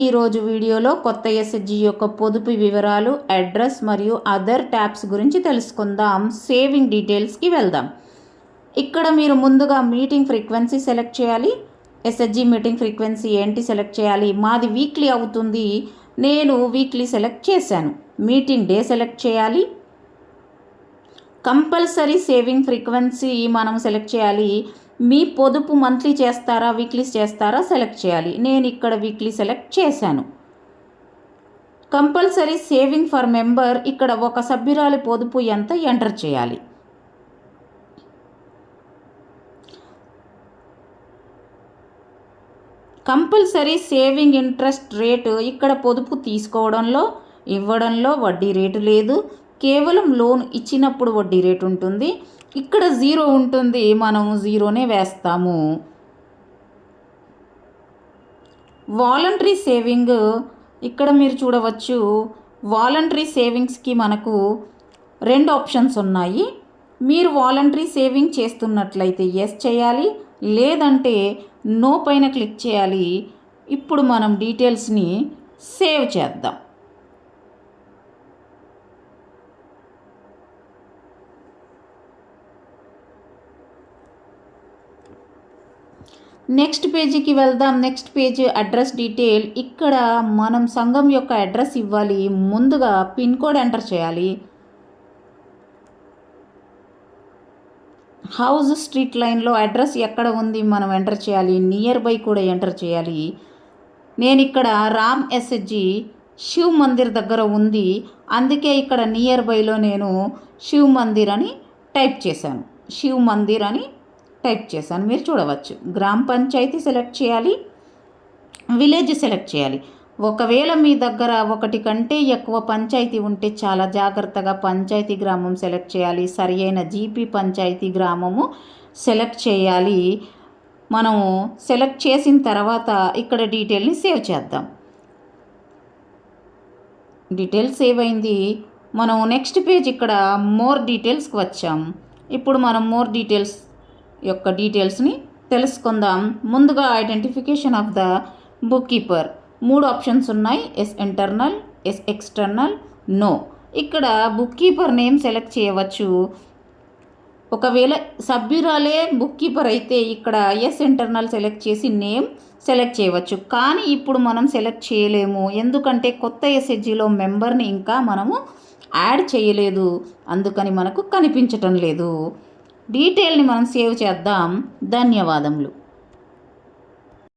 ఈరోజు వీడియోలో కొత్త ఎస్హెచ్జి యొక్క పొదుపు వివరాలు, అడ్రస్ మరియు అదర్ ట్యాబ్స్ గురించి తెలుసుకుందాం. సేవింగ్ డీటెయిల్స్కి వెళ్దాం. ఇక్కడ మీరు ముందుగా మీటింగ్ ఫ్రీక్వెన్సీ సెలెక్ట్ చేయాలి. ఎస్హెచ్జి మీటింగ్ ఫ్రీక్వెన్సీ ఏంటి సెలెక్ట్ చేయాలి. మాది వీక్లీ అవుతుంది, నేను వీక్లీ సెలెక్ట్ చేశాను. మీటింగ్ డే సెలెక్ట్ చేయాలి. కంపల్సరీ సేవింగ్ ఫ్రీక్వెన్సీ మనం సెలెక్ట్ చేయాలి. మీ పొదుపు మంత్లీ చేస్తారా, వీక్లీస్ చేస్తారా సెలెక్ట్ చేయాలి. నేను ఇక్కడ వీక్లీ సెలెక్ట్ చేశాను. కంపల్సరీ సేవింగ్ ఫర్ మెంబర్, ఇక్కడ ఒక సభ్యురాలి పొదుపు ఎంత ఎంటర్ చేయాలి. కంపల్సరీ సేవింగ్ ఇంట్రెస్ట్ రేటు, ఇక్కడ పొదుపు తీసుకోవడంలో ఇవ్వడంలో వడ్డీ రేటు లేదు, కేవలం లోన్ ఇచ్చినప్పుడు వడ్డీ రేటు ఉంటుంది. ఇక్కడ 0 ఉంటుంది, మనము 0నే వేస్తాము. వాలంటరీ సేవింగ్, ఇక్కడ మీరు చూడవచ్చు. వాలంటరీ సేవింగ్స్కి మనకు 2 ఆప్షన్స్ ఉన్నాయి. మీరు వాలంటరీ సేవింగ్ చేస్తున్నట్లయితే ఎస్ చేయాలి, లేదంటే నో పైన క్లిక్ చేయాలి. ఇప్పుడు మనం డీటెయిల్స్ని సేవ్ చేద్దాం. నెక్స్ట్ పేజీకి వెళ్దాం. Next page address detail. ఇక్కడ మనం సంఘం యొక్క అడ్రస్ ఇవ్వాలి. ముందుగా పిన్ కోడ్ ఎంటర్ చేయాలి. హౌస్ స్ట్రీట్ లైన్లో అడ్రస్ ఎక్కడ ఉంది మనం ఎంటర్ చేయాలి. నియర్ బై కూడా ఎంటర్ చేయాలి. నేను ఇక్కడ రామ్ ఎస్హెచ్జి శివ్ మందిర్ దగ్గర ఉంది, అందుకే ఇక్కడ నియర్ బైలో నేను శివ్ మందిర్ అని టైప్ చేశాను. శివ్ మందిర్ అని టైప్ చేశాను, మీరు చూడవచ్చు. గ్రామ పంచాయతీ సెలెక్ట్ చేయాలి, విలేజ్ సెలెక్ట్ చేయాలి. ఒకవేళ మీ దగ్గర 1 కంటే ఎక్కువ పంచాయతీ ఉంటే చాలా జాగ్రత్తగా పంచాయతీ గ్రామం సెలెక్ట్ చేయాలి. సరి అయిన జీపీ పంచాయతీ గ్రామము సెలెక్ట్ చేయాలి. మనము సెలెక్ట్ చేసిన తర్వాత ఇక్కడ డీటెయిల్ని సేవ్ చేద్దాం. డీటెయిల్స్ సేవ్ అయింది. మనం నెక్స్ట్ పేజ్ ఇక్కడ మోర్ డీటెయిల్స్కి వచ్చాం. ఇప్పుడు మనం మోర్ డీటెయిల్స్ యొక్క డీటెయిల్స్ని తెలుసుకుందాం. ముందుగా identification of the bookkeeper 3 options ఉన్నాయి. Yes internal, yes external, no. ఇక్కడ బుక్ కీపర్ నేమ్ సెలెక్ట్ చేయవచ్చు. ఒకవేళ సభ్యురాలే బుక్ కీపర్ అయితే ఇక్కడ ఎస్ ఇంటర్నల్ సెలెక్ట్ చేసి నేమ్ సెలెక్ట్ చేయవచ్చు. కానీ ఇప్పుడు మనం సెలెక్ట్ చేయలేము, ఎందుకంటే కొత్త ఎస్హెచ్జిలో మెంబర్ని ఇంకా మనము యాడ్ చేయలేదు, అందుకని మనకు కనిపించటం లేదు. డీటెయిల్ని మనం సేవ్ చేద్దాం. ధన్యవాదములు.